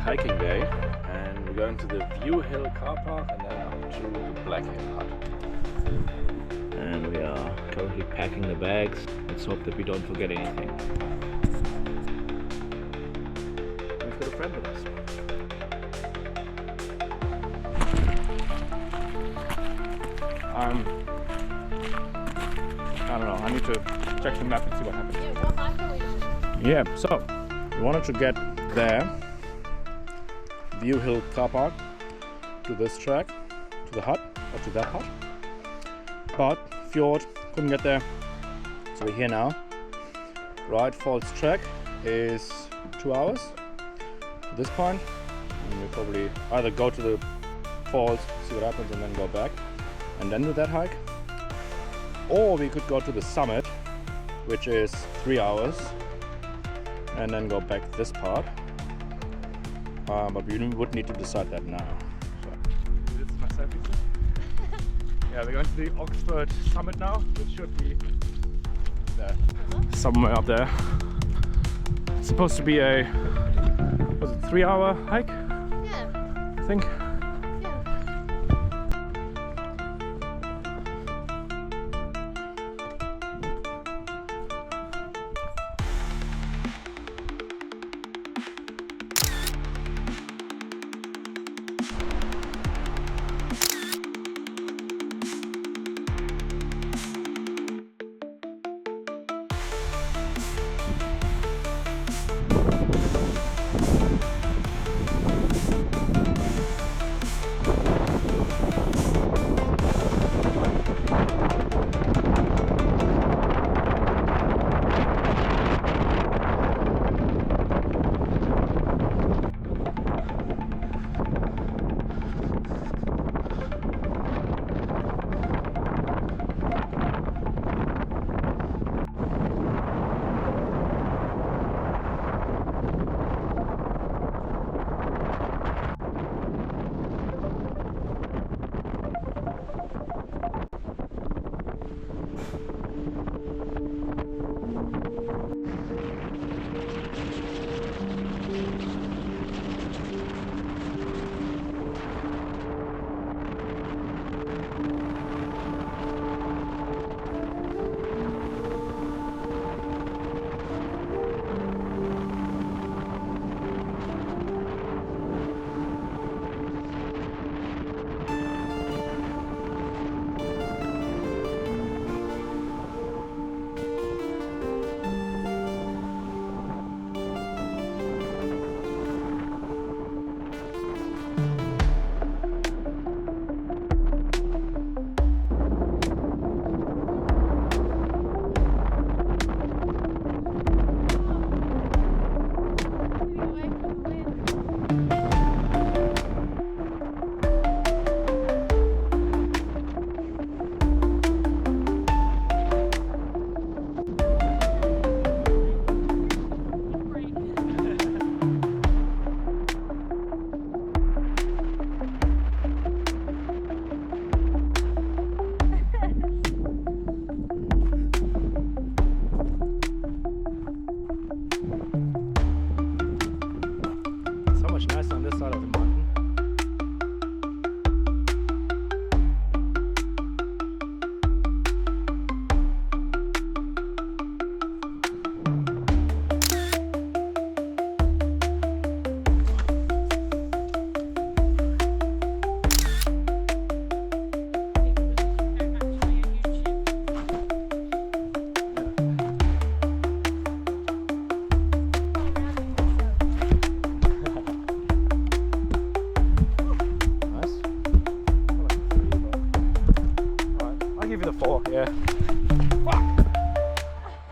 hiking day, and we're going to the View Hill car park and then up to the Black Hill Hut. And we are currently packing the bags. Let's hope that we don't forget anything. We've got a friend with us. I don't know, I need to check the map and see what happens. Yeah, what hike are we doing? Yeah, so we wanted to get there, View Hill car park, to this track, to the hut, or to that hut. But Fjord couldn't get there, so we're here now. Right Falls track is 2 hours to this point, and we'll probably either go to the falls, see what happens, and then go back, and then do that hike. Or we could go to the summit, which is 3 hours, and then go back this part. But we would need to decide that now. So. This is my selfie. Yeah, we're going to the Oxford summit now, which should be there, somewhere up there. It's supposed to be a, was it 3 hour hike? Yeah. I think. Nice on this side of the mountain. Yeah. Fuck!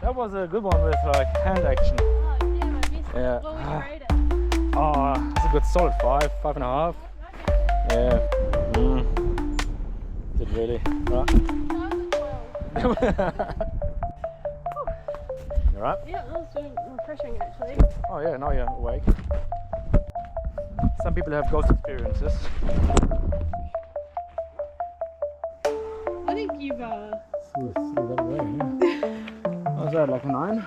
That was a good one with like hand action. Oh, damn, I missed it. Yeah. What would you rate it? Oh, it's a good solid 5.5. Yeah. Did really. Right. That was a 12. You alright? Yeah, that was refreshing actually. Oh yeah, now you're awake. Some people have ghost experiences. I think you've That way, yeah. Was that like a 9?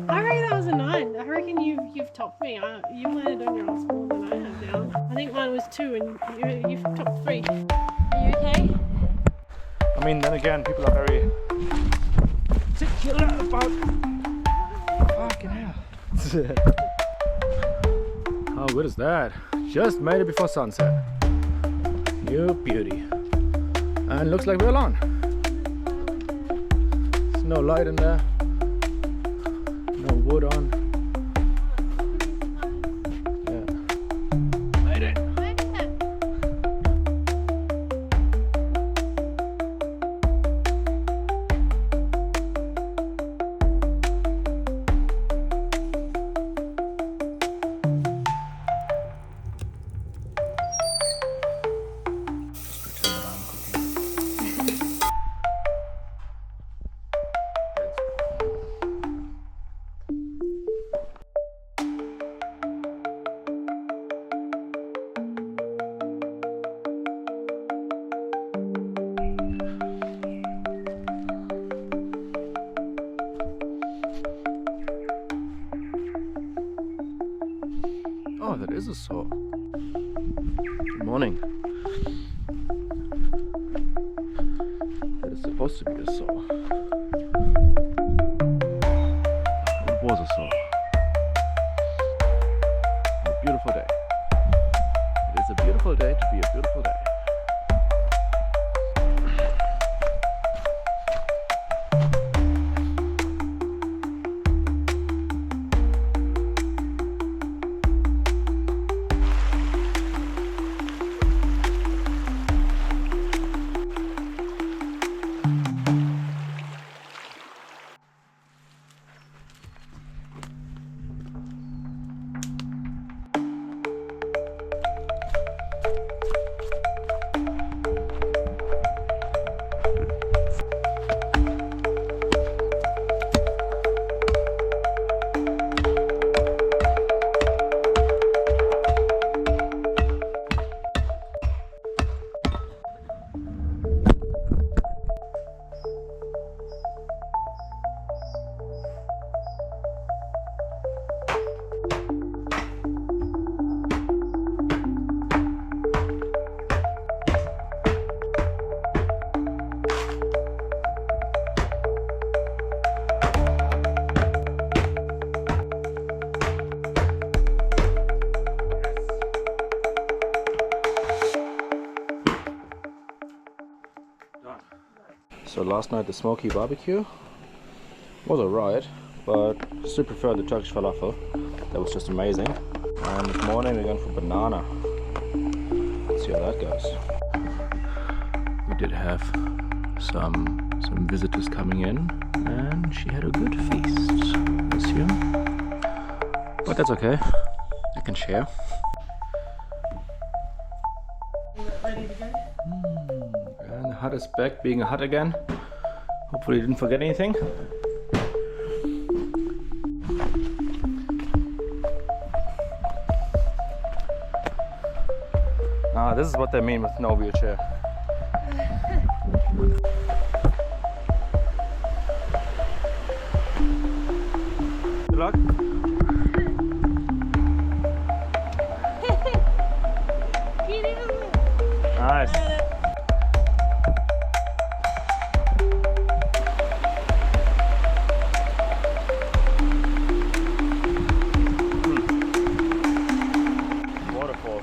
I reckon that was a 9. I reckon reckon you've topped me. You landed on your ass more than I have now. I think mine was 2 and you've topped 3. Are you okay? I mean, then again, people are very particular about fucking hell. How good is that? Just made it before sunset. You beauty. And looks like we're alone. There's no light in there. No wood on. Yeah. Made it. Oh, that is a saw. Good morning. That is supposed to be a saw. It was a saw. A beautiful day. It is a beautiful day to be a beautiful day. So last night the smoky barbecue was alright, but still prefer the Turkish falafel. That was just amazing. And this morning we're going for banana. Let's see how that goes. We did have some visitors coming in, and she had a good feast, I assume. But that's okay. I can share. Ready to go? And the hut is back being a hut again. Hopefully you didn't forget anything. Ah, this is what they mean with no wheelchair. Good luck. Nice. Waterfall.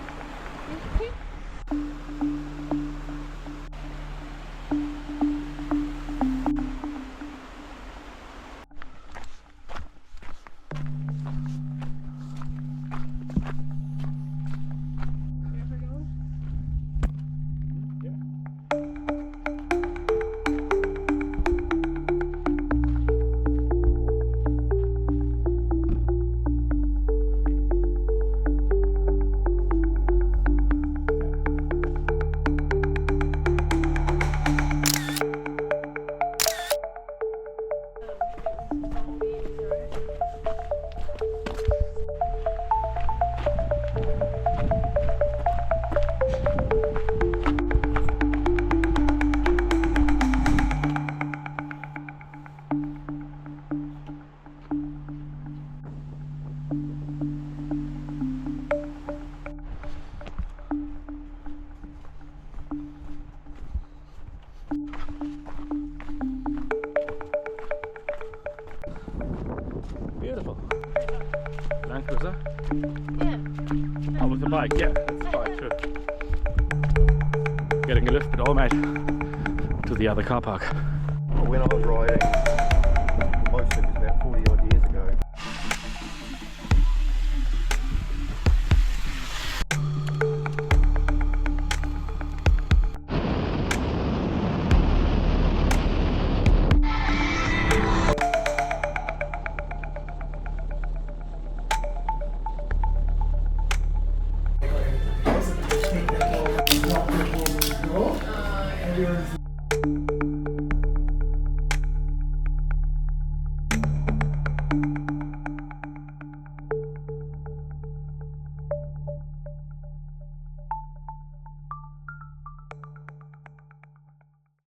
is there? Yeah. Oh, with the bike, yeah, that's the bike too. Getting a lift with all mate to the other car park. When I was riding, most of it was about 40 odd years ago.